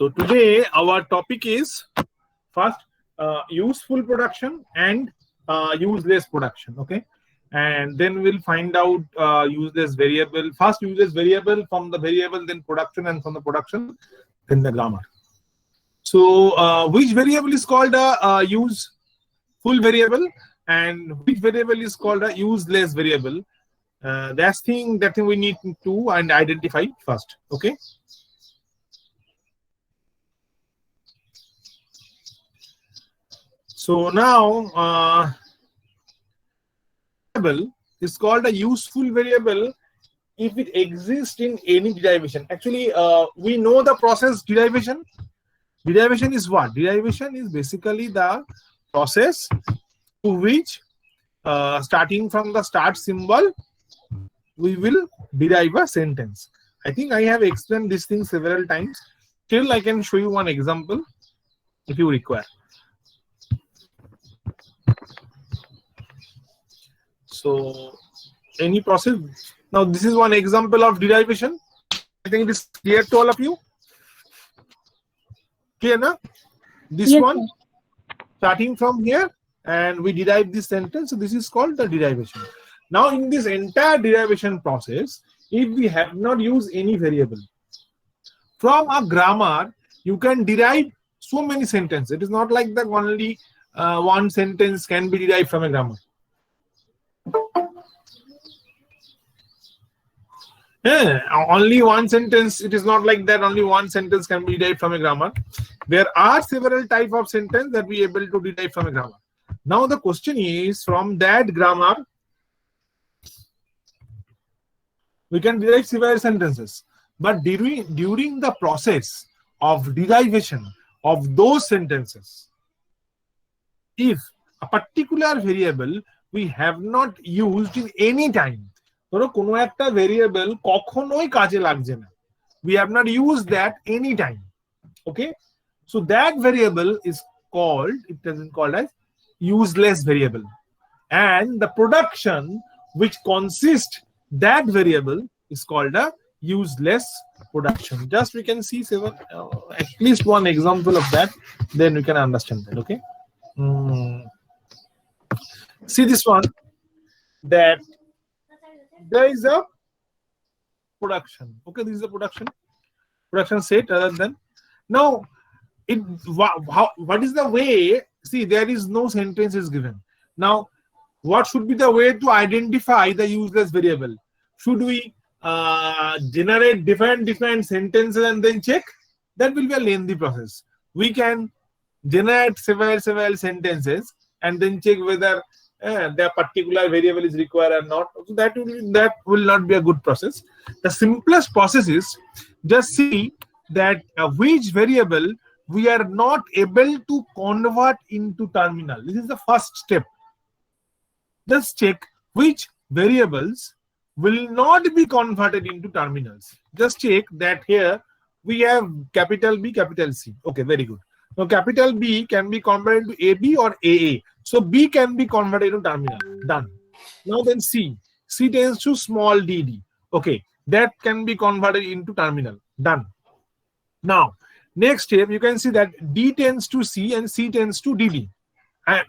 So today our topic is first useful production and useless production. Okay, and then we'll find out useless variable. First useless variable, from the variable, then production, and from the production, then the grammar. So which variable is called a useful variable and which variable is called a useless variable? That thing we need to and identify first. Okay. So now variable is called a useful variable if it exists in any derivation. Actually, we know the process derivation. Derivation is what? Derivation is basically the process to which starting from the start symbol we will derive a sentence. I think I have explained this thing several times. Still, I can show you one example if you require. So any process. Now this is one example of derivation. I think it is clear to all of you. Clear now? This yes, one starting from here and we derive this sentence. So this is called the derivation. Now in this entire derivation process, if we have not used any variable, from a grammar you can derive so many sentences. It is not like that only one sentence can be derived from a grammar. Yeah, only one sentence. It is not like that. Only one sentence can be derived from a grammar. There are several types of sentence that we are able to derive from a grammar. Now the question is, from that grammar, we can derive several sentences. But during the process of derivation of those sentences, if a particular variable we have not used in any time, ধরো কোনো একটা variable কখনোই কাজে লাগছে না, we have not used that any time. Okay, so that variable is called, it is called as useless variable, and the production which consists that variable is called a useless production. Just we can see at least one example of that, then we can understand that. Okay, see this one, that there is a production. Okay, this is a production set rather than. Now what is the way? See, there is no sentence is given. Now what should be the way to identify the useless variable? Should we generate different sentences and then check? That will be a lengthy process. We can generate several sentences and then check whether the particular variable is required or not. So that will not be a good process. The simplest process is just see that which variable we are not able to convert into terminal. This is the first step. Just check which variables will not be converted into terminals. Just check that here we have capital B, capital C. Okay, very good. Now capital B can be converted into AB or AA. So B can be converted into terminal. Done. Now then C tends to small dd. Okay, that can be converted into terminal. Done. Now next step, you can see that D tends to C and C tends to dd.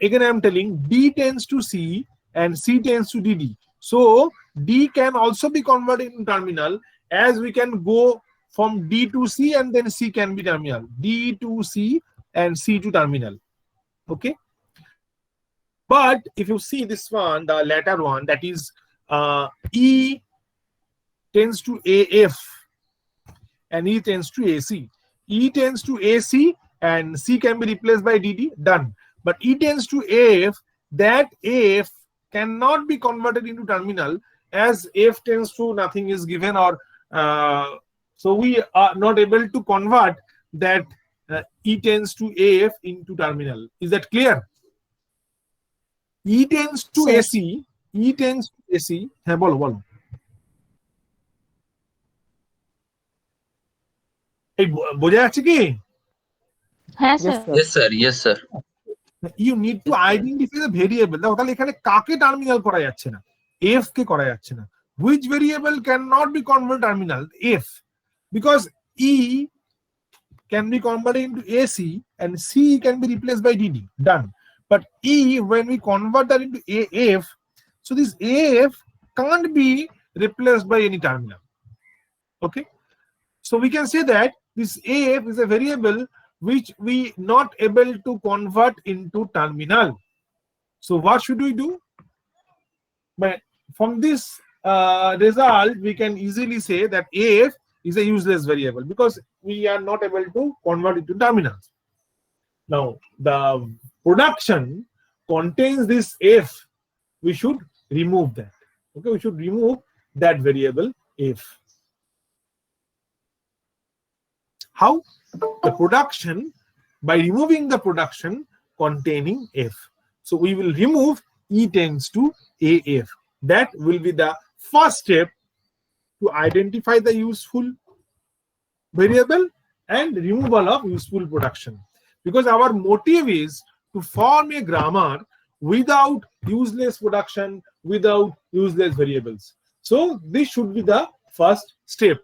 Again I am telling D tends to C and C tends to dd. So D can also be converted into terminal, as we can go from D to C and then C can be terminal. D to C and C to terminal. Okay. But if you see this one, the latter one, that is E tends to AF and E tends to AC. E tends to AC and C can be replaced by DD. Done. But E tends to AF, that AF cannot be converted into terminal, as F tends to nothing is given, or so we are not able to convert that E tends to AF into terminal. Is that clear? E tends to AC. E tends to AC. হ্যাঁ বলো বলো। এই বোঝা যাচ্ছে কি? হ্যাঁ sir. Yes sir, yes sir. You need to identify the variable. দেখো তাহলে এখানে কাকে টার্মিনাল করা যাচ্ছে না? F কে করা যাচ্ছে না। Which variable cannot be converted terminal? F, because E can be converted into AC and C can be replaced by DD. Done. But E, when we convert that into AF, so this AF can't be replaced by any terminal. Okay. So we can say that this AF is a variable which we not able to convert into terminal. So what should we do? But from this result, we can easily say that AF is a useless variable because we are not able to convert it to terminals. Now, the production contains this F. We should remove that. Okay, we should remove that variable F. How? The production, by removing the production containing F. So we will remove E tends to AF. That will be the first step to identify the useful variable and removal of useful production. Because our motive is to form a grammar without useless production, without useless variables. So this should be the first step.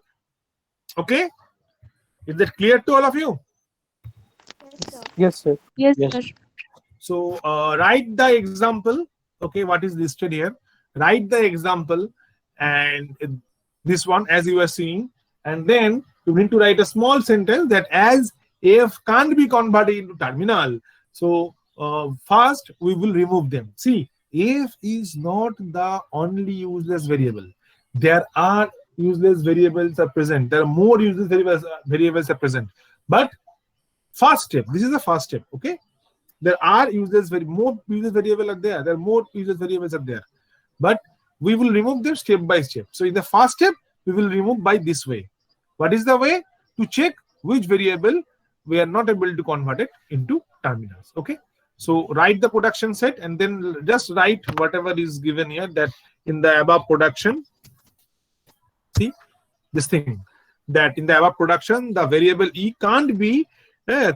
Okay? Is that clear to all of you? Yes, sir. Yes, Yes. sir. So write the example. Okay, what is listed here? Write the example and this one as you are seeing, and then you need to write a small sentence that as F can't be converted into terminal, so first we will remove them. See, F is not the only useless variable. There are useless variables are present. There are more useless variables are present. But first step, this is the first step. Okay, there are more useless variables are there. There are more useless variables are there, but we will remove them step by step. So in the first step, we will remove by this way. What is the way? To check which variable we are not able to convert it into terminals. Okay. So write the production set and then just write whatever is given here, that in the above production, see this thing, that in the above production, the variable E can't be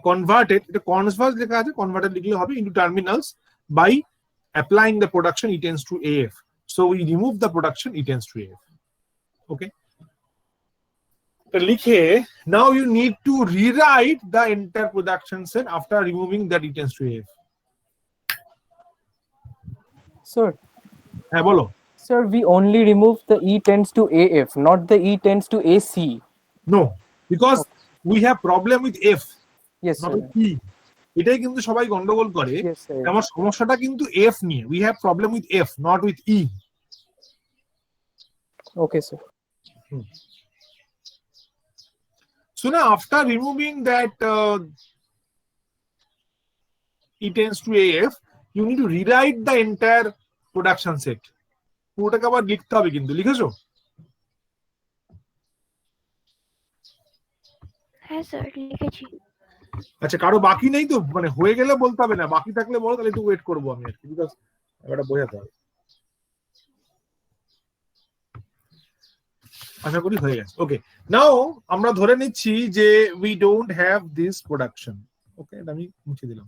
converted, converted into terminals by applying the production E tends to AF. So we remove the production E tends to AF. Okay. Now you need to rewrite the entire production set after removing that E tends to AF. Sir. Bolo. Sir, we only remove the E tends to AF, not the E tends to AC. No, because we have problem with F. Yes, not sir. with E. এটাই কিন্তু সবাই গন্ডগোল করে। Yes, sir. আমার সমস্যাটা কিন্তু F নিয়ে। We have problem with F, not with E. Okay, sir. So now after removing that E tends to AF, you need to rewrite the entire production set. পুরোটাকে আবার লিখতে হবে কিন্তু, লিখেছো? হ্যাঁ স্যার লিখেছি। আচ্ছা, কারো বাকি নেই তো? মানে হয়ে গেলে বলতে হবে না, বাকি থাকলে বলো, তাহলে একটু ওয়েট করবো আমি আর কি, বিকজ এটা বোঝাতে হবে। আশা করি হয়ে গেছে। ওকে, নাও আমরা ধরে নিচ্ছি যে we don't have this production. Okay, এটা আমি মুছে দিলাম।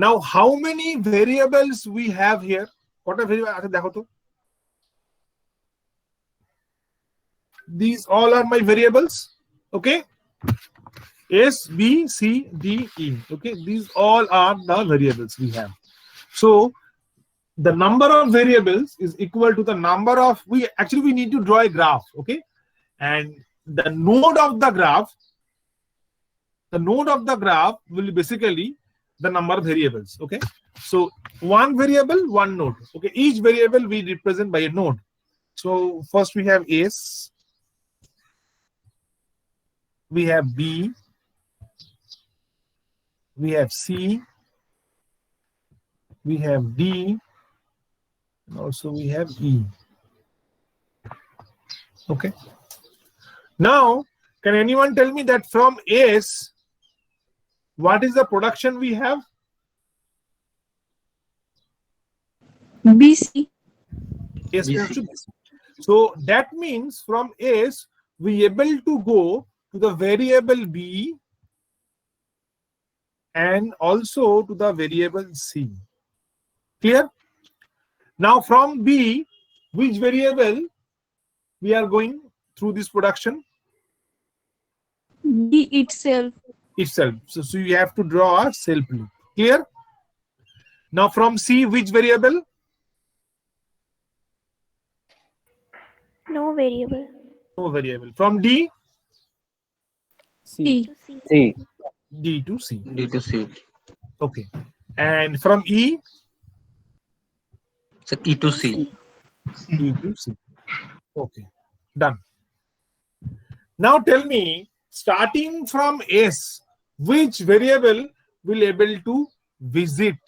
Now how many variables we have here? কটা ভেরিয়েবল আছে দেখো তো। These all are my variables. Okay, S, B, C, D, E. Okay, these all are the variables we have. So the number of variables is equal to the number of, we need to draw a graph. Okay, and the node of the graph will be basically the number of variables. Okay, so one variable, one node. Okay, each variable we represent by a node. So first we have S, we have B, we have C, we have D, and also we have E. Okay. Now, can anyone tell me that from S, what is the production we have? BC. S tends to BC. So that means from S, we able to go to the variable B and also to the variable C. Clear? Now from B, which variable we are going through this production? B itself. itself. So you have to draw a self loop. Clear? Now from C, which variable? No variable. No variable. From D, C. C. To C. C. D to C. D to C. Okay. And from E, So E to To C. C. E to C. Okay. Done. Now tell me, starting from S, which variable will able to visit?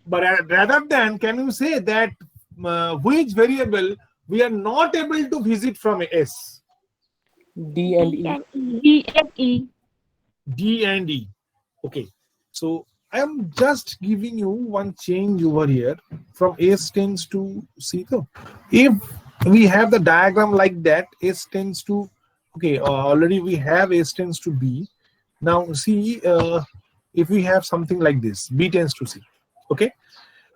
But rather than, can you say that which variable we are not able to visit from S? D and D E. and E. D and E. D and E. Okay. So I am just giving you one change over here from S tends to C. So if we have the diagram like that, S tends to, okay, already we have S tends to B. Now see, if we have something like this, B tends to C. Okay.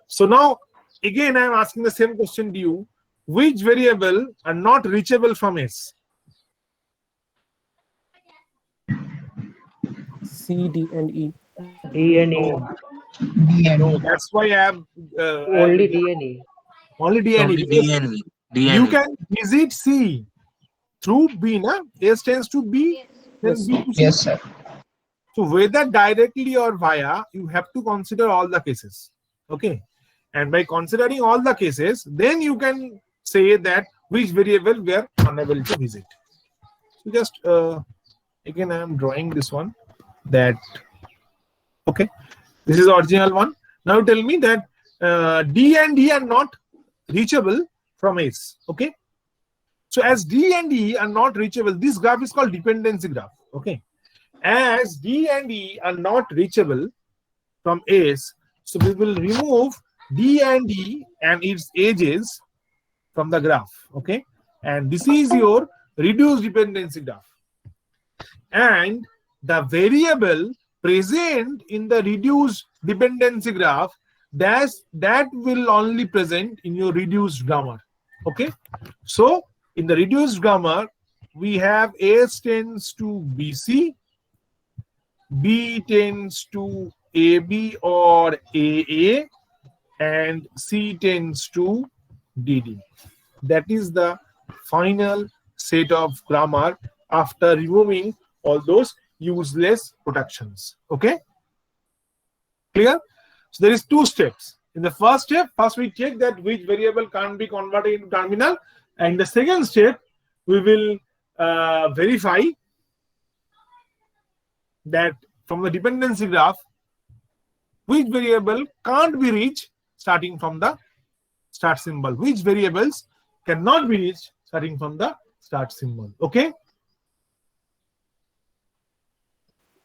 So now again I am asking the same question to you. Which variable are not reachable from S? C, D and E. D and E. No, no. That's why I have Only D and E. only D and E Only D because and E. D you and E. can visit C through B. Na? S tends to B, then Yes, B sir. to C. So whether directly or via, you have to consider all the cases. Okay. And by considering all the cases, then you can say that which variable we are unable to visit. So just again I am drawing this one that okay. This is the original one. Now tell me that D and E are not reachable from S. Okay. So as D and E are not reachable, this graph is called dependency graph. Okay. As D and E are not reachable from S, so we will remove D and E and its edges from the graph. Okay. And this is your reduced dependency graph. And the variable present in the reduced dependency graph, that will only present in your reduced grammar. Okay. So in the reduced grammar, we have S tends to BC, B tends to AB or AA, and C tends to DD. That is the final set of grammar after removing all those useless protections. Okay, clear? So there is two steps. In the first step, first we check that which variable can't be converted into terminal, and the second step we will verify that from the dependency graph which variable can't be reached starting from the start symbol, which variables cannot be reached starting from the start symbol. Okay.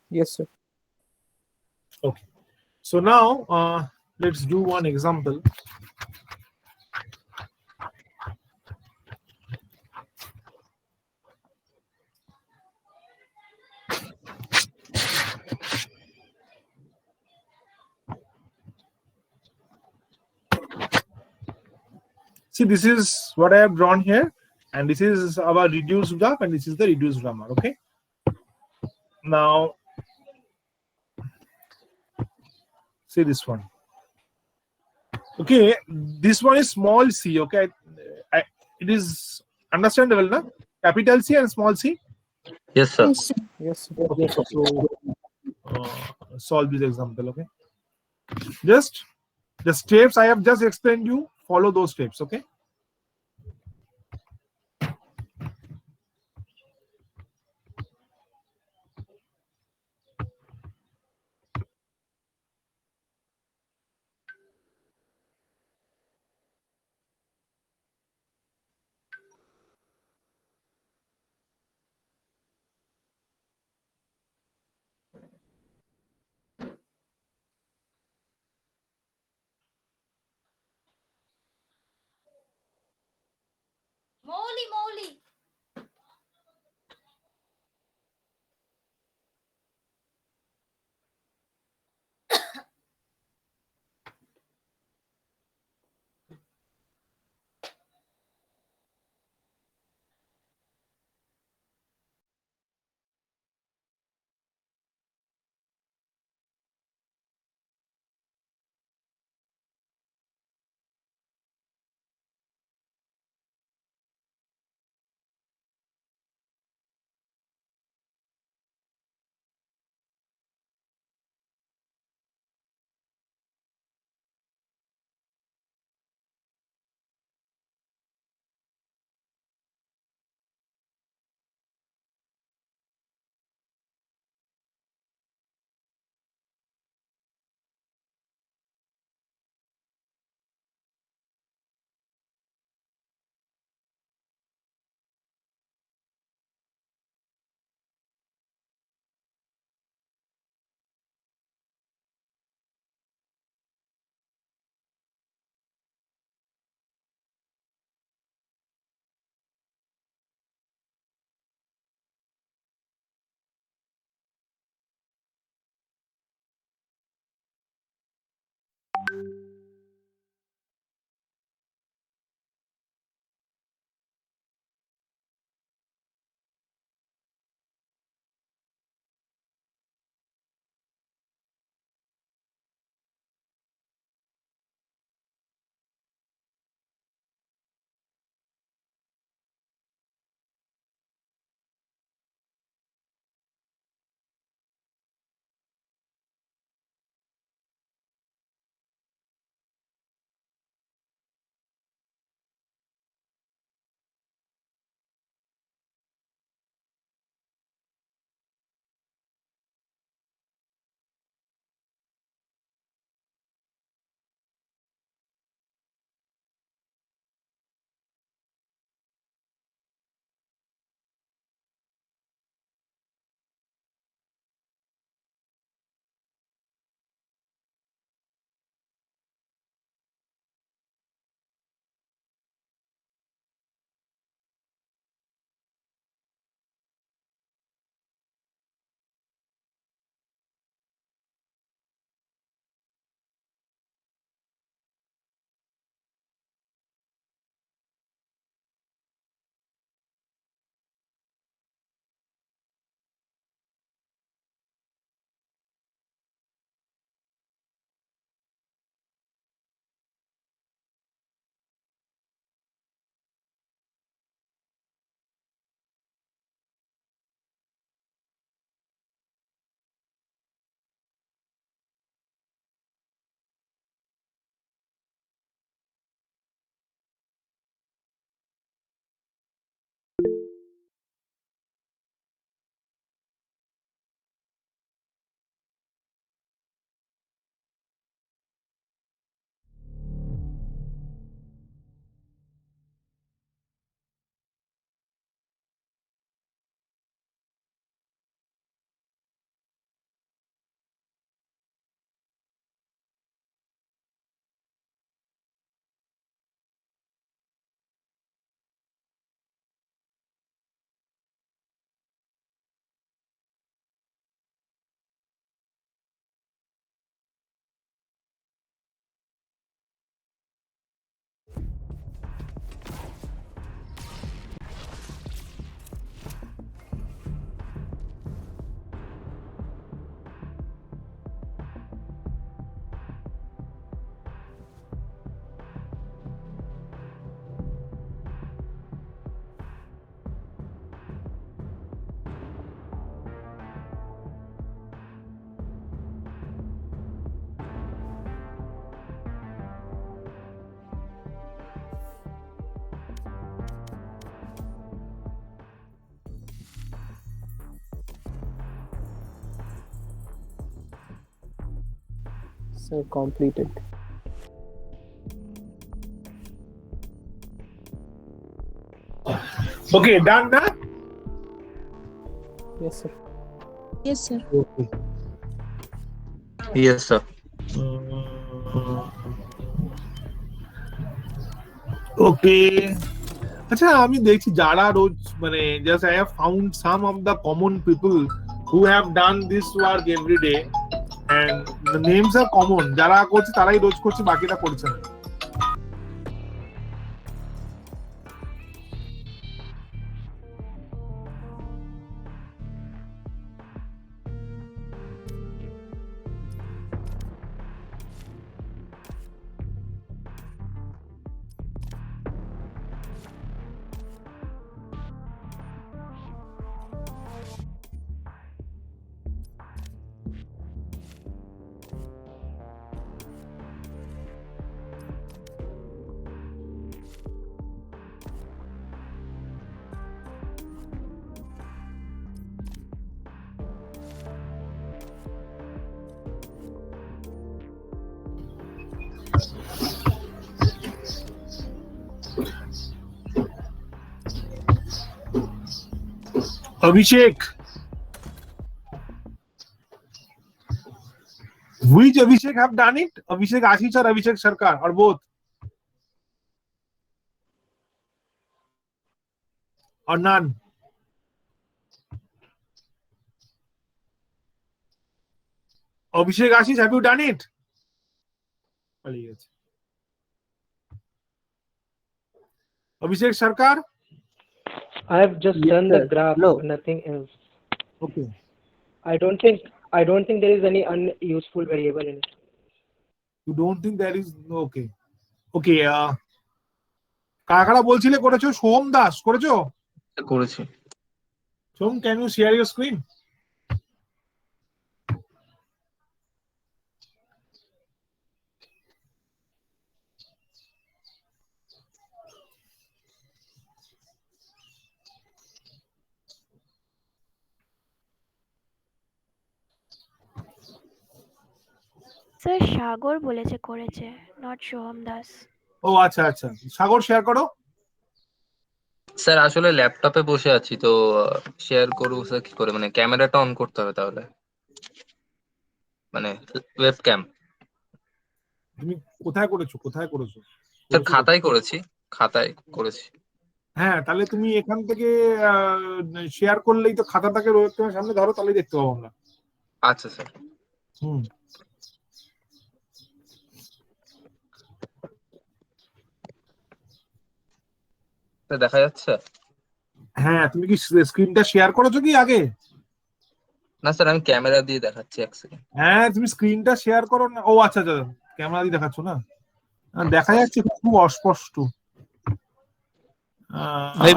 Yes, sir. Okay. So now let's do one example. See, this is what I have drawn here, and this is our reduced graph, and this is the reduced grammar. Okay. Now, see this one. Okay, this one is small c. Okay, it is understandable, na? Capital C and small c. Yes, sir. Yes, sir. Yes, sir. Okay, so solve this example. Okay, just the steps I have just explained you. Follow those steps. Okay. sir. Completed. Okay, done na? Yes, sir. Yes, sir. Okay. Yes, sir. ওকে, আচ্ছা আমি দেখছি যারা রোজ মানে just I have found some of the common people who have done this work every day and the names are common, যারা করছে তারাই রোজ করছে, বাকিরা করছে না। Abhishek. Which Abhishek have done it? Abhishek Ashish or Abhishek Sarkar or both? Or none? Abhishek Ashish, have you done it? Abhishek Sarkar? I have just Yes, done the sir. graph, No. nothing else. Okay. I don't think there is any unuseful variable in it. You don't think there is okay. Okay, কারা কারা বলছিলে করেছো? সোম দাস করেছো? করেছি। Som, can you share your screen? Sir Sagar বলেছে করেছে, not Soham Das. ও আচ্ছা আচ্ছা, সাগর শেয়ার করো। স্যার আসলে ল্যাপটপে বসে আছি তো শেয়ার করবো স্যার কি করে, মানে ক্যামেরাটা অন করতে হবে তাহলে, মানে ওয়েব ক্যাম। তুমি কোথায় করেছো? স্যার করেছো খাতায় করেছি, খাতায় করেছি। হ্যাঁ, তাহলে তুমি এখান থেকে শেয়ার করলেই তো খাতাটাকে তোমার সামনে ধরো, তাহলেই দেখতে পাবো আমরা। আচ্ছা স্যার। হুম, দেখা যাচ্ছে? হ্যাঁ, তুমি কি স্ক্রিনটা শেয়ার করেছো কি আগে? না স্যার, আমি ক্যামেরা দিয়ে দেখাচ্ছি, এক সেকেন্ড। হ্যাঁ, তুমি স্ক্রিনটা শেয়ার করো না। ও আচ্ছা আচ্ছা, ক্যামেরা দিয়ে দেখাচ্ছ না? দেখা যাচ্ছে খুব অস্পষ্ট। ভাই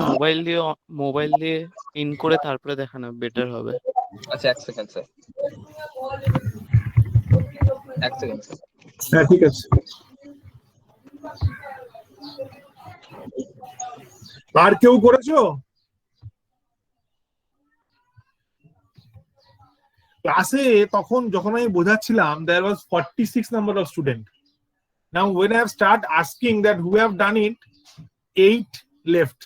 মোবাইল দিয়ে ইন করে তারপরে দেখানো বেটার হবে। আচ্ছা এক সেকেন্ড স্যার, এক সেকেন্ড স্যার। হ্যাঁ ঠিক আছে। আর কেউ করেছো? ক্লাসে তখন যখন আমি বোঝাচ্ছিলাম there was 46 number of student. Now when I have start asking that who have done it, 8 left.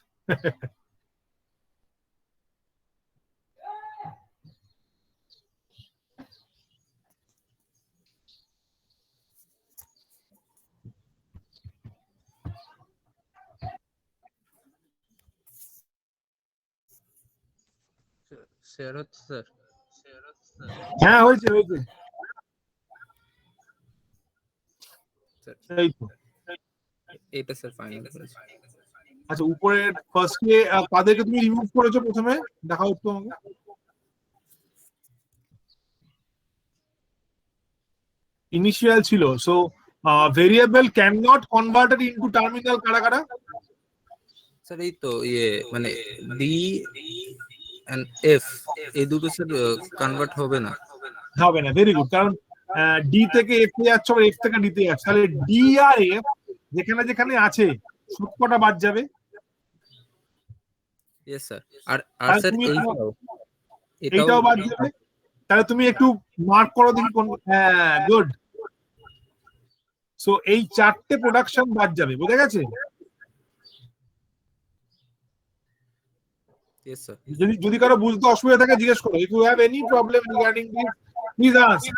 Share হচ্ছে স্যার? হ্যাঁ হয়েছে হয়েছে, এই তো। এটা স্যার ফাইনাল করেছি। আচ্ছা, উপরে ফার্স্টে কাদেরকে তুমি রিমুভ করেছো প্রথমে দেখা হতো আমাকে? ইনিশিয়াল ছিল, so variable can not converted into terminal কারা কারা? স্যার এই তো মানে ডি এন্ড এফ এই দুটো স্যার কনভার্ট হবে না। হবে না, ভেরি গুড, কারণ ডি থেকে এফ এ যাচ্ছে, এফ থেকে ডি তে যাচ্ছে, তাহলে ডি আর এফ যেখানে যেখানে আছে সবকটা বাদ যাবে। Yes sir. আর আর স্যার এইটাও বাদ যাবে। তাহলে তুমি একটু মার্ক করো দেখি কোন। হ্যাঁ গুড, সো এই চারটে প্রোডাকশন বাদ যাবে, বুঝা গেছে? Yes, sir. যদি কারো বুঝতে অসুবিধা থাকে জিজ্ঞেস করো। If you have any problem regarding this, please ask,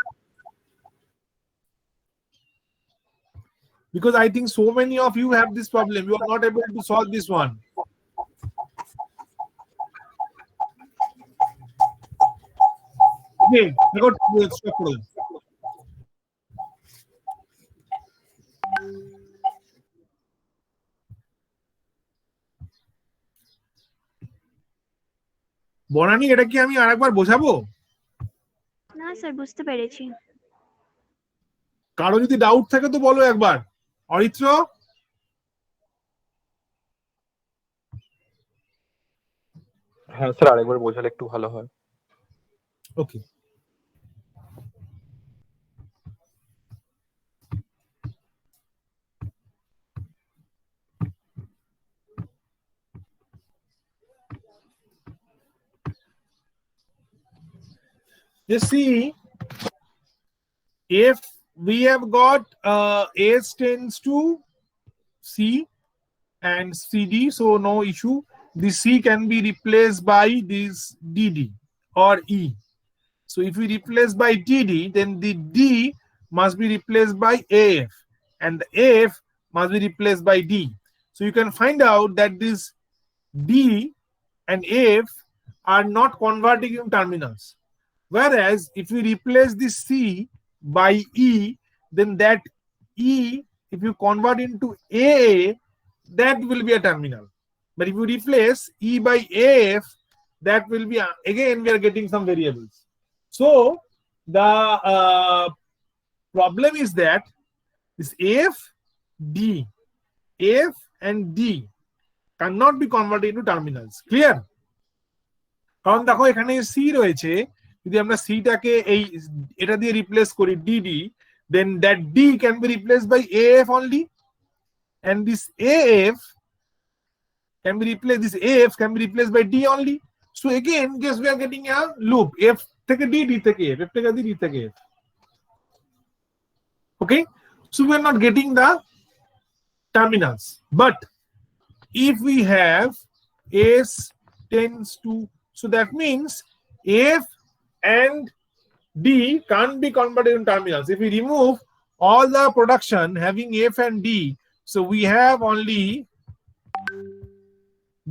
because I think so many of you have this problem, you are not able to solve this one. Okay, stop করুন। বনানী, এটা কি আমি আরেকবার বোঝাবো? না স্যার, বুঝতে পেরেছি। কারো যদি ডাউট থাকে তো বলো একবার। অরিত্র, হ্যাঁ স্যার, আরেকবার বোঝালে একটু ভালো হয়। ওকে, just see, if we have got S tends to C and CD, so no issue. This C can be replaced by this DD or E. So if we replace by DD, then the D must be replaced by AF, and the AF must be replaced by D. So you can find out that this D and AF are not converting in terminals. Whereas if we replace this C by E, then that E, if you convert into AA, that will be a terminal. But if you replace E by AF, that will be again we are getting some variables. So the problem is that this F, D, F and D cannot be converted into terminals. Clear? কারণ দেখো এখানে C রয়েছে, যদি আমরা সিটাকে এটা দিয়ে replace করি DD, then that D can be replaced by AF only, and this AF can be replaced, this AF can be replaced by D only. So again, guess we are getting a loop, F থেকে D, D থেকে F, F থেকে D, D থেকে F. Okay, so we are not getting the terminals. But if we have S tends to, so that means F and D can't be converted in terminals. If we remove all the production having F and D, so we have only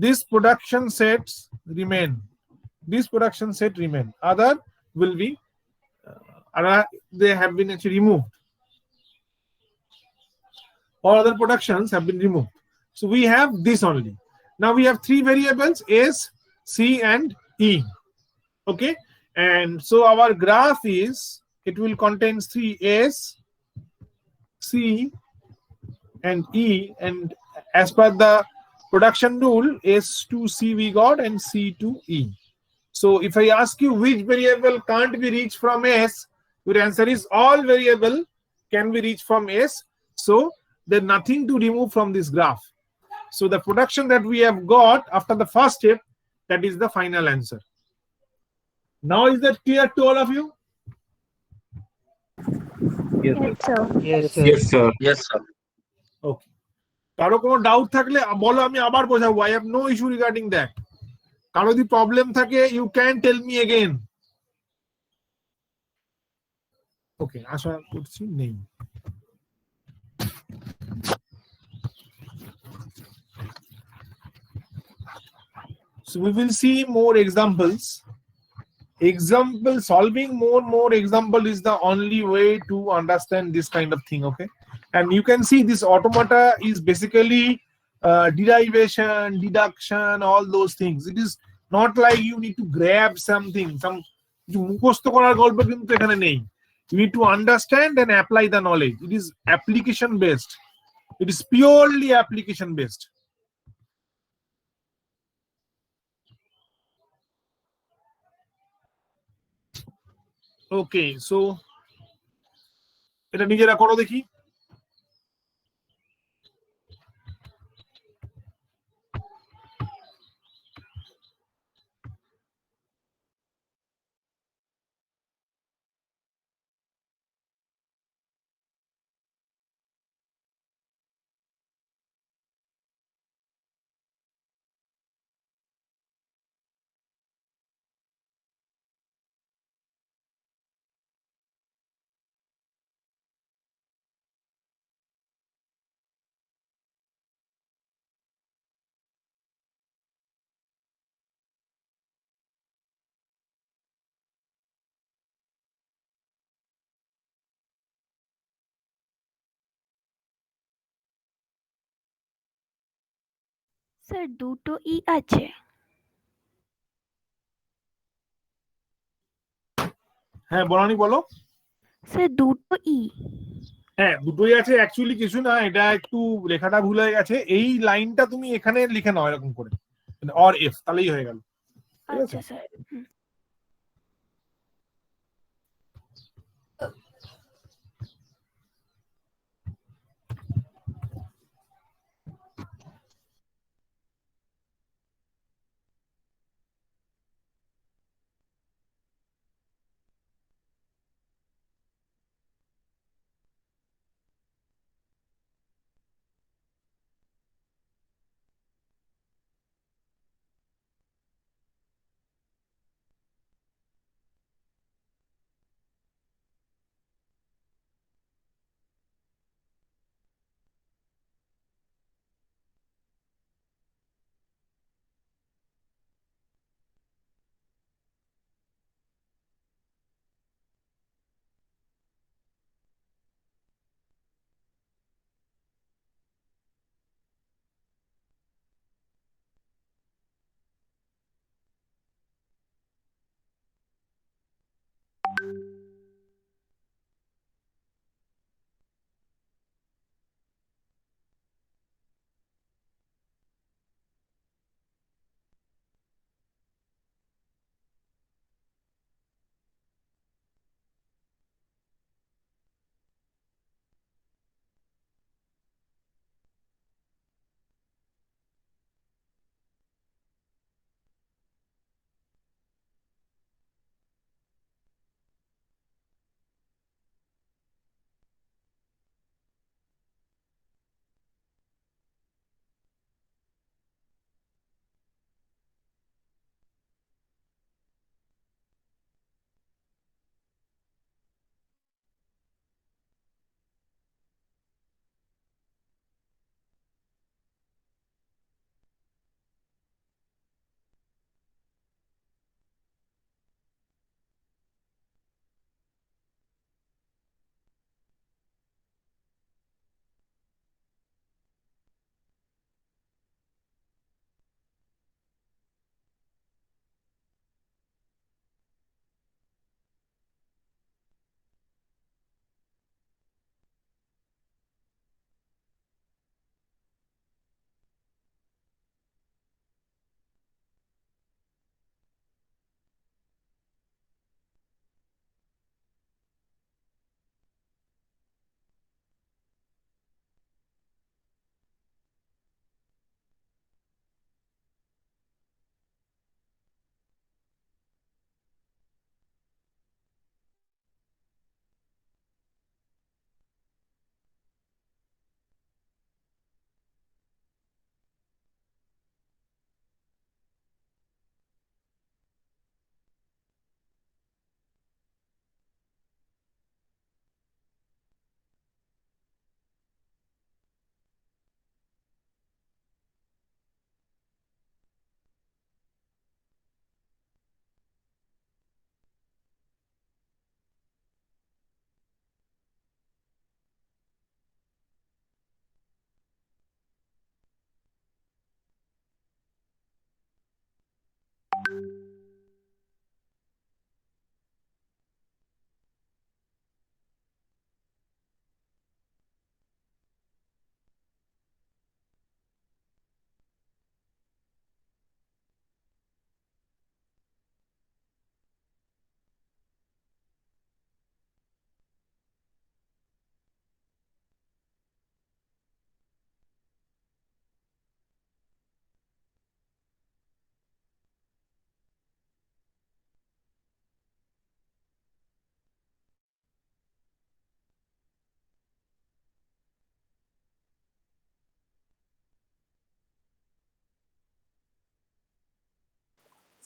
this production sets remain. This production set remain. Other will be they have been actually removed. All other productions have been removed. So we have this only. Now we have three variables, S, C, and E. Okay, and so our graph is, it will contain three S, C, and E, and as per the production rule, S to C we got and C to E. So if I ask you which variable can't be reached from S, your answer is all variable can be reached from S. So there's nothing to remove from this graph. So the production that we have got after the first step, that is the final answer. Now is that clear to all of you? Yes, sir. Yes, sir. Yes, sir. Okay. কারো কোনো doubt থাকলে বলো, আমি আবার বোঝাবো। I have no issue regarding that. কারো যদি problem থাকে, you can tell me again. ওকে, আশা করছি নেই। So we will see more examples. Solving more example is the only way to understand this kind of thing. Okay, and you can see this automata is basically derivation, deduction, all those things. It is not like you need to grab something, some মুখস্থ করার গল্প কিন্তু এখানে নেই. You need to understand and apply the knowledge. It is application based. It is purely application based. Okay, so এটা নিজেরা করো দেখি। স্যার দুটো ই আছে। হ্যাঁ বনানি বলো। স্যার দুটো ই। হ্যাঁ দুটোই আছে, অ্যাকচুয়ালি কিছু না, এটা একটু লেখাটা ভুল হয়ে গেছে, এই লাইনটা তুমি এখানে লিখে নাও এরকম করে, অর এফ, তাহলেই হয়ে গেল। ঠিক আছে। আচ্ছা sir. Hmm.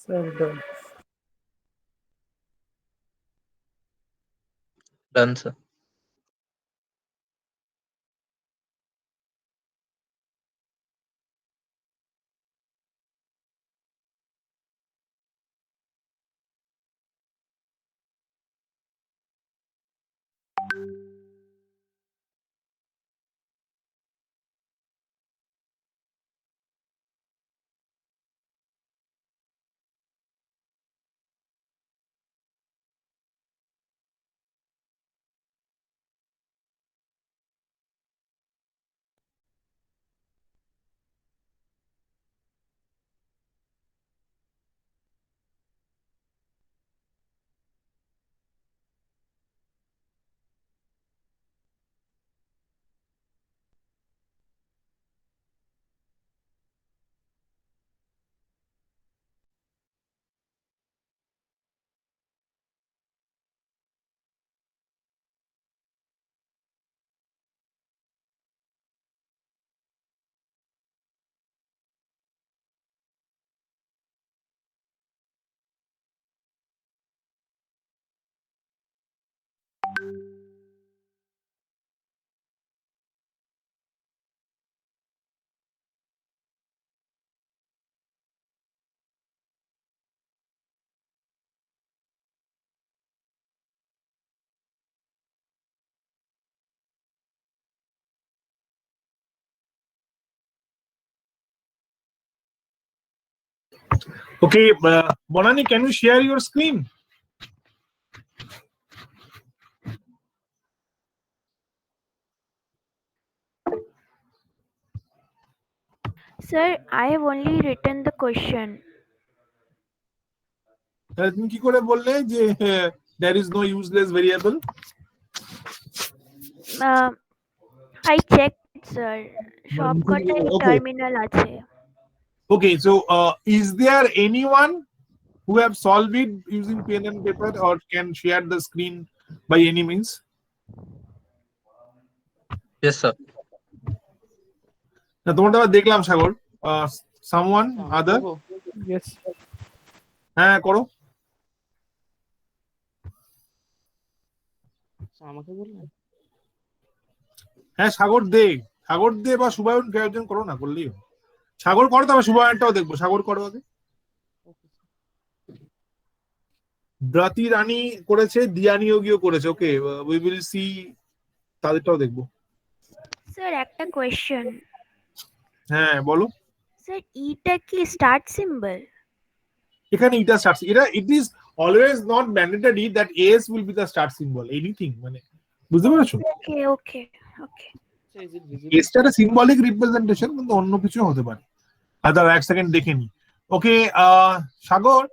Sir, done. Done sir. Okay, Bonani, can you share your screen? Sir, I have only written the question. তুমি কি করে বললে যে there is no useless variable? I checked, sir. সবকটাই Okay. টার্মিনাল আছে। Okay, so is there anyone who have solved it using pen and paper or can share the screen by any means? Yes, sir. না তোমারটা আবার দেখলাম সাগর। Someone other? Yes. হ্যাঁ করো। আমাকে বললেন? হ্যাঁ সাগর দে বা শুভায়ন কেউ একজন করো না, করলেই হবে। সাগর করো, তবে শুভায়নটাও দেখবো। সাগর করো আগে। ব্রাতি রানী করেছে, দিয়া নিয়োগীও করেছে। ওকে, উই উইল সি, তাদেরটাও দেখবো। স্যার একটা কোয়েশ্চেন। হ্যাঁ বলো। স্যার ইটা কি স্টার্ট সিম্বল? এখানে এটা start, it is always not mandatory that S will be the start symbol anything, মানে বুঝতে পেরেছো? ওকে ওকে ওকে। Is it visible? এসটা একটা সিম্বলিক রিপ্রেজেন্টেশন, কিন্তু অন্য কিছু হতে পারে। আচ্ছা এক সেকেন্ড দেখে নি। Okay, Sagar,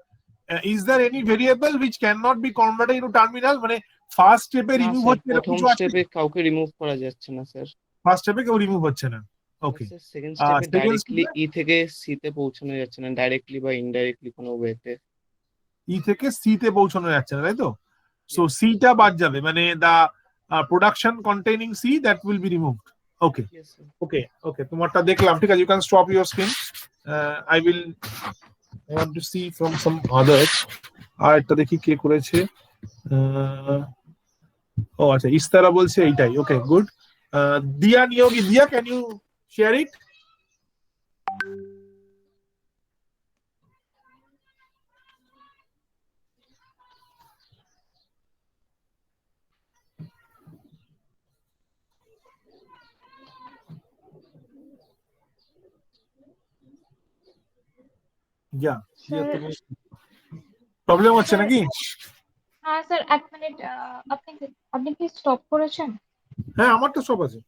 is there any variable which can not be converted into terminal? মানে ফার্স্ট স্টেপে না রিমুভ স্যার, হচ্ছে, এরকম প্রথম কিছু আছে? স্টেপে কাউকে রিমুভ করা যাচ্ছে না স্যার। ফার্স্ট স্টেপে কেউ রিমুভ হচ্ছে না। ওকে, স্যার সেকেন্ড স্টেপে সেকেন্ড ডাইরেক্টলি স্টেপে ই থেকে সি তে পৌঁছানো যাচ্ছে না, ডাইরেক্টলি বা ইনডাইরেক্টলি কোনো ওয়েতে। ই থেকে সি তে পৌঁছানো যাচ্ছে না, তাই তো? সো সিটা বাদ যাবে, মানে the production containing C that will be removed. Okay Yes, sir. Okay okay, তোমারটা দেখলাম, ঠিক আছে। You can stop your screen. I will want to see from some others. আর একটা দেখি কে করেছে। ও আচ্ছা, ইস্তারা বলছে এইটাই। Okay good. দিয়া নিয়োগী, দিয়া ক্যান ইউ শেয়ার ইট? দিয়া, দিয়া তুমি প্রবলেম হচ্ছে নাকি? হ্যাঁ স্যার, এক মিনিট। আপনি আপনি কি স্টপ করেছেন? হ্যাঁ আমার তো সব আছে।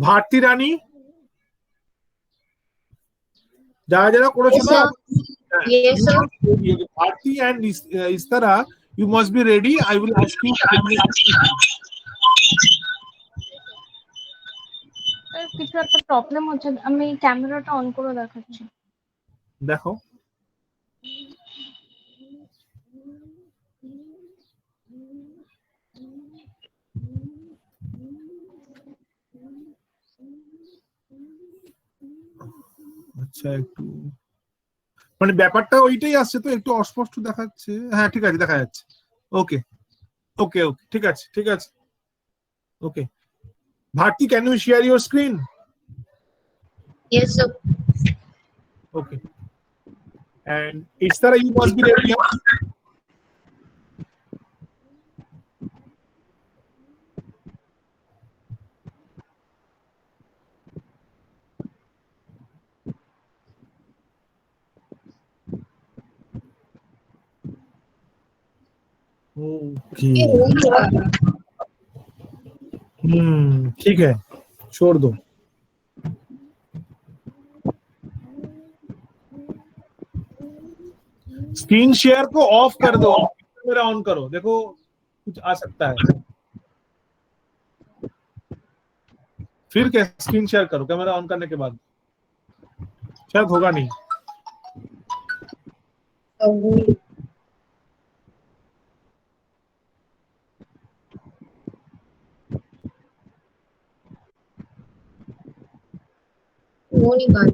ভারতী রানী, যারা যারা করেছো না, Yes, sir. Bharti and Istara, you must be ready. I will ask you 5 minutes. Sir কিছু একটা প্রবলেম হচ্ছে, আমি ক্যামেরাটা অন করে দেখাচ্ছি। দেখো। আচ্ছা একটু, মানে ব্যাপারটা ওইটাই আসছে তো, একটু অস্পষ্ট দেখাচ্ছে। হ্যাঁ ঠিক আছে, দেখা যাচ্ছে। ওকে ওকে ওকে, ঠিক আছে ঠিক আছে। Okay, Bharati, can you share your screen? Yes, sir. Okay, and Istara, you must be ready. Okay, ठीक है, छोड़ दो। स्क्रीन शेयर को ऑफ कर दो, कैमरा ऑन करो, देखो कुछ आ सकता है। फिर क्या, स्क्रीन शेयर करो कैमरा ऑन करने के बाद, शायद होगा नहीं। वो नहीं बात।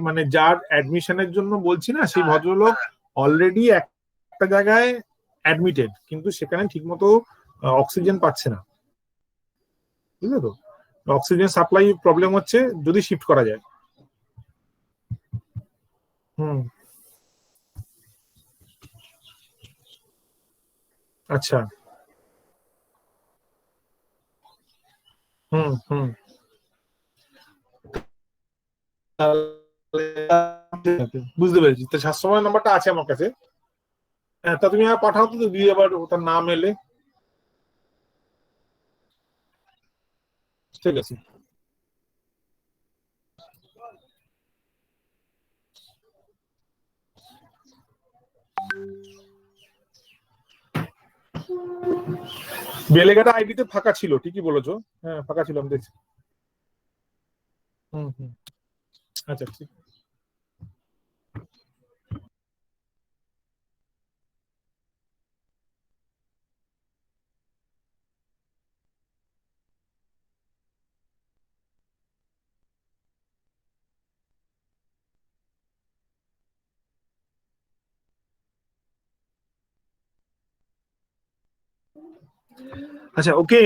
মানে যার অ্যাডমিশনের জন্য বলছি না, সেই ভদ্রলোক অলরেডি একটা জায়গায় অ্যাডমিটেড, কিন্তু সেখানে ঠিকমতো অক্সিজেন পাচ্ছে না, বুঝলে তো? অক্সিজেন সাপ্লাই প্রবলেম হচ্ছে, যদি শিফট করা যায়। হুম, আচ্ছা, হুম হুম, বুঝতে পেরেছি। তো স্বাস্থ্যময় নাম্বারটা আছে আমার কাছে। হ্যাঁ, তা তুমি আমার পাঠাও তো, দিয়ে আবার ওটার নাম এলে। ঠিক আছে। বেলেঘাটা আইডিতে ফাঁকা ছিল, ঠিকই বলেছো। হ্যাঁ, ফাঁকা ছিল, আমি দেখছি। হুম হুম, আচ্ছা ঠিক। আচ্ছা, ওকে।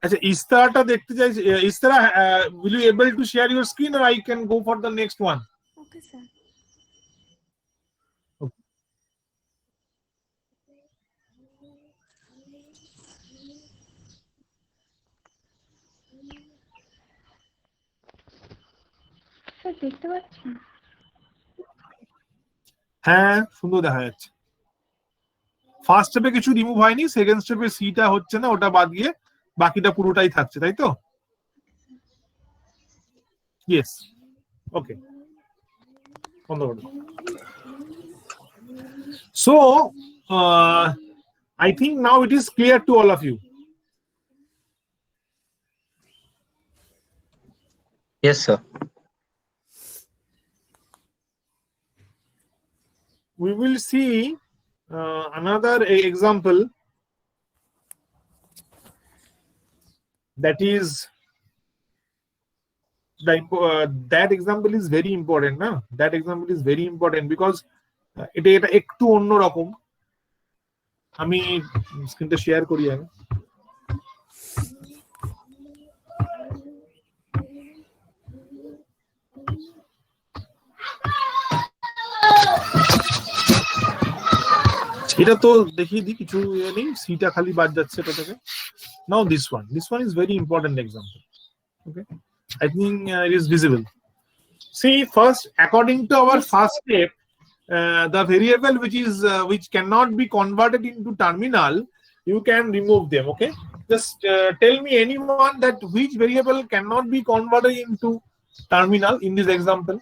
আচ্ছা, ইস্তারাটা দেখতে চাইছি। ইস্তারা, will you able to share your screen or I can go for the next one? Okay sir. Sir দেখতে পাচ্ছেন? হ্যাঁ, সুন্দর দেখা যাচ্ছে। ফার্স্ট স্টেপে কিছু রিমুভ হয়নি, সেকেন্ড স্টেপে সিটা হচ্ছে না, ওটা বাদ দিয়ে বাকিটা পুরোটাই থাকছে, তাই তো? ইয়েস, ওকে, বন্ধ করো। So I think now it is clear to all of you. Yes, sir. We will see another example, that is that example is very important, na? That example is very important because এটা একটু অন্যরকম। আমি স্ক্রিনটা share করি আমি। এটা তো দেখিয়ে দিই, কিছু নেই, সিটা খালি বাদ যাচ্ছে এটা থেকে। Now this one is very important example. Okay, I think it is visible. See, first, according to our first step, the variable which cannot be converted into terminal, you can remove them. Okay, just tell me anyone that which variable cannot be converted into terminal in this example.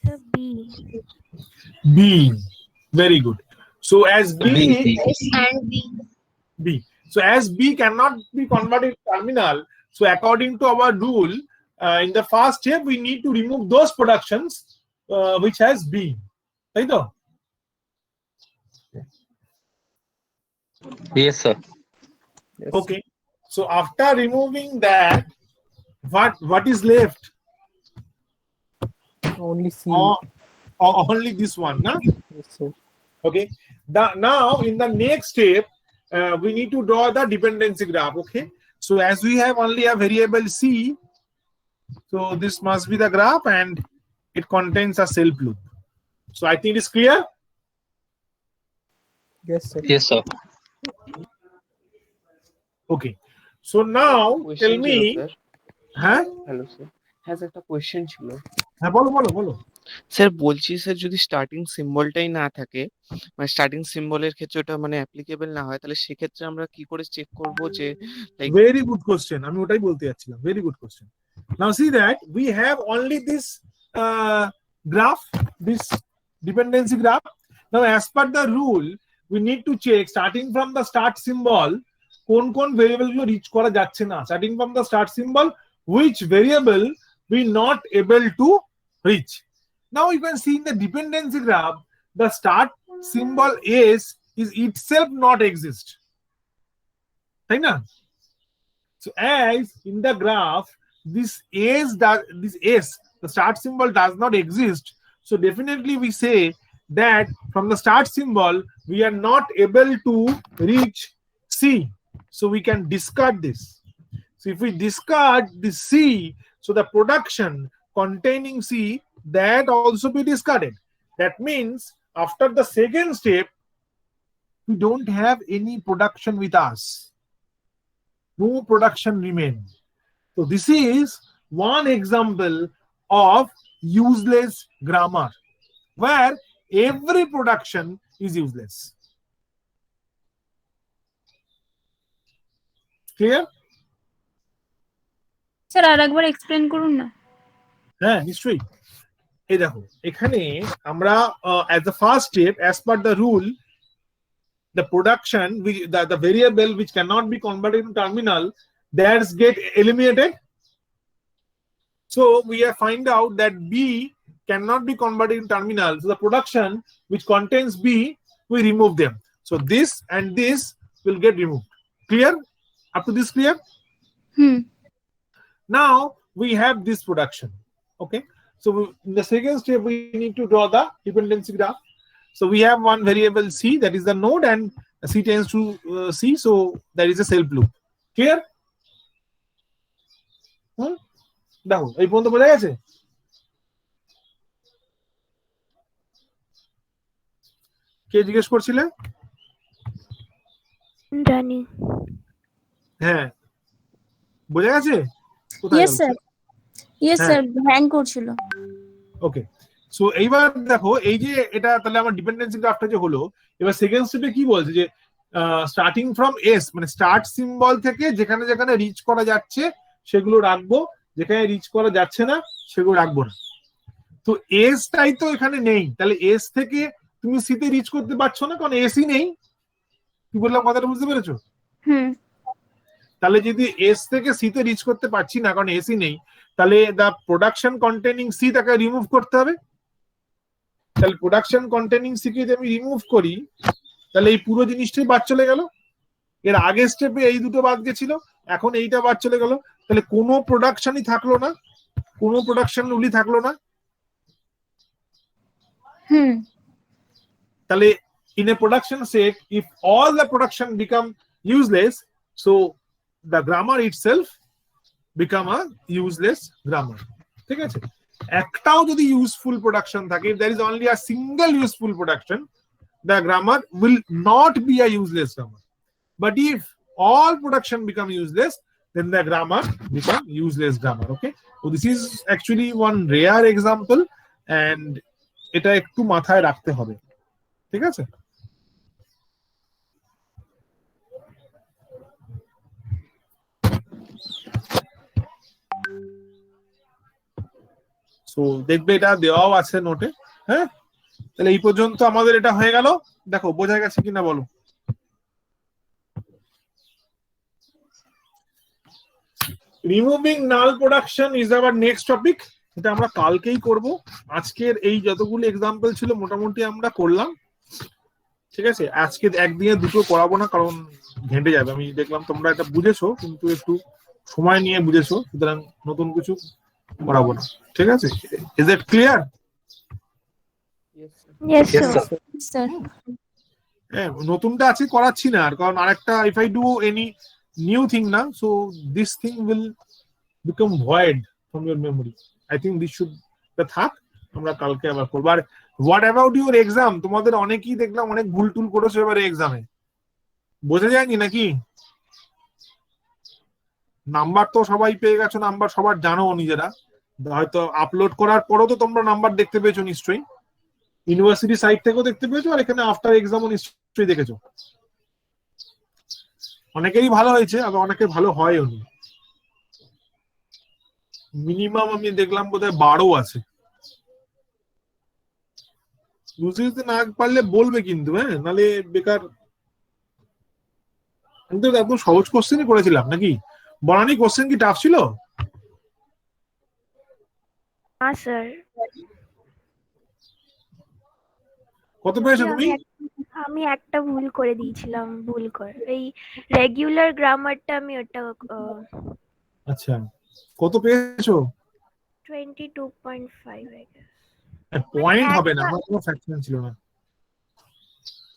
Sir B. B, very good. So as B. B. So as B cannot be converted to terminal, so according to our rule, in the first step we need to remove those productions which has B. Right? Yes, sir. Yes. Okay. So after removing that, what is left? Only C. Only this one, na? Yes, sir. Okay. Now in the next step, we need to draw the dependency graph. Okay. So as we have only a variable C, so this must be the graph and it contains a self loop. So I think it is clear. Yes, sir. Yes, sir. Okay. So now tell me, হ্যাঁ hello sir. হ্যাঁ sir, একটা question ছিল। হ্যাঁ, বলো বলো বলো। Sir বলছি, sir যদি স্টার্টিং সিম্বলটাই না থাকে, মানে স্টার্টিং সিম্বলের ক্ষেত্রে ওটা মানে অ্যাপ্লিকেবল না হয়, তাহলে সেক্ষেত্রে আমরা কি করে চেক করব যে লাইক? Very good question. আমি ওটাই বলতে যাচ্ছিলাম। Very good question. Now see that we have only this graph, this dependency graph. Now as per the rule, we need to check starting from the start symbol, কোন variable গুলো rich করা যাচ্ছে না। Starting from the start symbol, which variable we not able to reach. Now you can see in the dependency graph, the start symbol is itself not exist. তাই না? So as in the graph, this S, the start symbol does not exist. So definitely we say that from the start symbol we are not able to reach C. So we can discard this. So if we discard the C, so the production containing C, that also be discarded. That means after the second step, we don't have any production with us. No production remain. So this is one example of useless grammar where every production is useless. Clear? Sir আরেকবার explain করুন না। হ্যাঁ, নিশ্চয়ই। এই দেখো, এখানে আমরা as the first step, as per the rule, the production, the variable which cannot be converted to terminal, that's get eliminated. So we have find out that B cannot be converted in terminal. So the production which contains B, we remove them. So this and this will get removed. Clear? Up to this clear? Now we have this production. Okay. So in the second step, we need to draw the dependency graph. So we have one variable C, that is the node, and C tends to C. So there is a self loop. Clear? দেখো এই পর্যন্ত বোঝা গেছে? কে জিজ্ঞেস করছিলে? জানি। হ্যাঁ, বোঝা গেছে? Yes sir, yes sir, hang করছিল। ওকে, সো এইবার দেখো, এই যে এটা তাহলে আমার ডিপেন্ডেন্সি গ্রাফটা যে হলো, এবার সেকেন্ড স্টেপে কি বলছে যে স্টার্টিং ফ্রম এস, মানে স্টার্ট সিম্বল থেকে যেখানে যেখানে রিচ করা যাচ্ছে সেগুলো রাখবো, যেখানে রিচ করা যাচ্ছে না সেগুলো রাখবো না। তো এসটাই তো এখানে নেই, তাহলে এস থেকে তুমি সিতে রিচ করতে পারছো না, কারণ এসই নেই। কি বললাম কথাটা বুঝতে পেরেছো? তাহলে যদি এস থেকে সিতে রিচ করতে পারছি না কারণ এসই নেই, তাহলে দা প্রোডাকশন কন্টেনিং সি তাকে রিমুভ করতে হবে। তাহলে প্রোডাকশন কন্টেনিং সি কে যদি আমি রিমুভ করি, তাহলে এই পুরো জিনিসটাই বাদ চলে গেল। এর আগের স্টেপে এই দুটো বাদ গেছিল, এখন এইটা বাদ চলে গেল। তাহলে কোনো প্রোডাকশনই থাকলো না, কোনো প্রোডাকশন রুলই থাকলো না। তাহলে in a production set, if all the production become useless, so the grammar itself become a useless grammar. ঠিক আছে? একটাও যদি ইউজফুল প্রোডাকশন থাকে, if there is only a single useful production, the grammar will not be a useless grammar. But if all production become useless, then the grammar become useless grammar. Okay, so this is actually one rare example, and এটা একটু মাথায় রাখতে হবে। ঠিক আছে? So দেখবে এটা দেওয়াও আছে নোটে। হ্যাঁ, তাহলে এই পর্যন্ত আমাদের এটা হয়ে গেল। দেখো বোঝা গেছে কিনা বলো। Removing null production is our next topic. এটা আমরা কালকেই করব। আজকের এই যতগুলো এক্সাম্পল ছিল মোটামুটি আমরা করলাম। ঠিক আছে, আজকে একদিনে দুটো করাবো না, কারণ ঘেঁটে যাবে। আমি দেখলাম তোমরা এটা বুঝেছো, কিন্তু একটু সময় নিয়ে বুঝেছো, সুতরাং নতুন কিছু করাবো না। ঠিক আছে, is it clear? Yes, sir. Sir হ্যাঁ, নতুনটা আছে করাচ্ছি না আর, কারণ আরেকটা if I do any new thing না, so this thing will become void from your memory. I think this should থাক, আমরা কালকে আবার করবো। আর হোয়াট অ্যাবাউট ইউর এক্সাম? তোমাদের অনেকেই দেখলাম অনেক ভুল টুল করেছো এবারে এক্সামে, বোঝা যায়নি নাকি? নাম্বার তো সবাই পেয়ে গেছো, নাম্বার সবার জানো নিজেরা, হয়তো আপলোড করার পরও তো তোমরা নাম্বার দেখতে পেয়েছো নিশ্চয়ই, ইউনিভার্সিটি সাইট থেকেও দেখতে পেয়েছো, আর এখানে আফটার এক্সামও নিশ্চয়ই দেখেছো। অনেকেরই ভালো হয়েছে, আবার অনেকে ভালো হয়ও নি। মিনিমাম আমি দেখলাম বোধহয় 12 আছে। বুঝতে না পারলে বলবে কিন্তু, হ্যাঁ, নালে বেকার। কিন্তু একদম সহজ কোশ্চেনই করেছিলাম নাকি? বনানি কোশ্চেন কি টাফ ছিল? না স্যার। কত পেয়েছো তুমি? আমি একটা ভুল করে দিয়েছিলাম, ভুল করে এই রেগুলার গ্রামারটা আমি ওটা আচ্ছা, কত পেয়েছো? 22.5 I guess। পয়েন্ট হবে না, একটা আমার কোনো ফ্র্যাকশন ছিল না।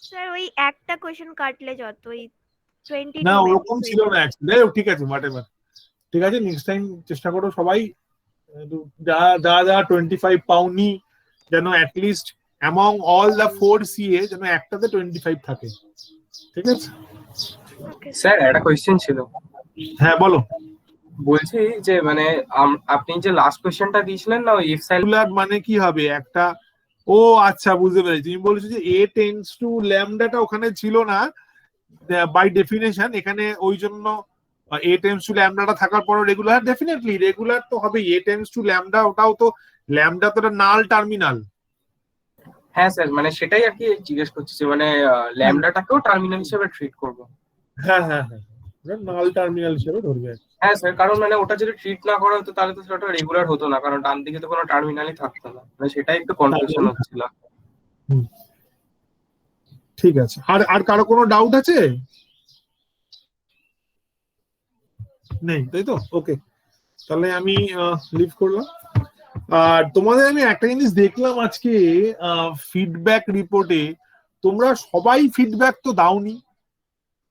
স্যার ওই একটা কোশ্চেন কাটলে যত ওই 22 না, maybe ওরকম ছিল 20। না অ্যাকচুয়ালি। ঠিক আছে, হোয়াটএভার। ঠিক আছে, নেক্সট টাইম চেষ্টা করো সবাই যা যা যা 25 পাউনি যেন at least among all the 4 CA যেন একটাতে 25 থাকে। ঠিক আছে? ওকে স্যার একটা কোয়েশ্চেন ছিল, হ্যাঁ বলো। বলছি যে মানে আপনি যে লাস্ট কোয়েশ্চেনটা দিয়েছিলেন না ওই ইফ রেগুলার মানে কি হবে একটা? ও আচ্ছা, বুঝতে পেরেছি। তুমি বলছো যে এ টেন্ডস টু ল্যামডাটা ওখানে ছিল না বাই ডেফিনেশন, এখানে ওই জন্য এ টেন্ডস টু ল্যামডাটা থাকার পরও রেগুলার, ডেফিনেটলি রেগুলার তো হবে। এ টেন্ডস টু ল্যামডা, ওটাও তো ল্যামডা তো নাল টার্মিনাল। হ্যাঁ স্যার, মানে সেটাই আর কি জিজ্ঞেস করছি যে মানে ল্যামডাটাকেও টার্মিনাল হিসেবে ট্রিট করব। হ্যাঁ হ্যাঁ হ্যাঁ, নাল টার্মিনাল হিসেবে ধরবে। হ্যাঁ স্যার, কারণ মানে ওটা যদি ট্রিট না করা হতো তাহলে তো সেটা রেগুলার হতো না, কারণ ডান দিকে তো কোনো টার্মিনালই থাকতো না, মানে সেটাই একটু কনফিউশন হচ্ছিল। হুম, ঠিক আছে। আর আর কারো কোনো ডাউট আছে? নেই, তাই তো? ওকে, তাহলে আমি লিভ করলাম। আর তোমাদের আমি একটা জিনিস দেখলাম আজকে ফিডব্যাক রিপোর্টে, তোমরা সবাই ফিডব্যাক তো দাওনি।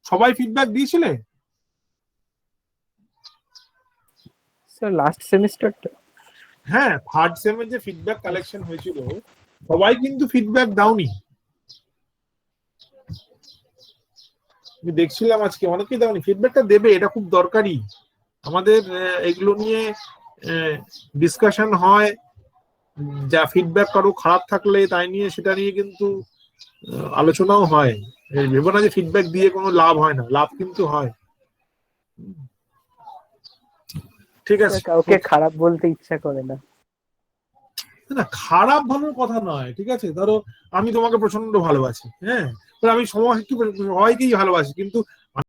সবাই ফিডব্যাক দিয়েছিলে? স্যার লাস্ট সেমিস্টারটা হ্যাঁ, থার্ড সেমের যে ফিডব্যাক কালেকশন হয়েছিল, সবাই কিন্তু ফিডব্যাক দাওনি। আমি দেখছিলাম আজকে অনেকেই দাওনি। ফিডব্যাকটা দেবে, এটা খুব দরকারি। আমাদের এগুলো নিয়ে ডিসকাশন হয়, যা ফিডব্যাক কারো খারাপ থাকলে তাই নিয়ে সেটা নিয়ে কিন্তু আলোচনাও হয়। ভেবো না যে ফিডব্যাক দিয়ে কোনো লাভ হয় না, লাভ কিন্তু হয়। ঠিক আছে, কাউকে খারাপ বলতে ইচ্ছা করে না। না খারাপ ভালোর কথা নয়। ঠিক আছে, ধরো আমি তোমাকে প্রচন্ড ভালোবাসি, হ্যাঁ, তো আমি সবাইকেই ভালোবাসি, কিন্তু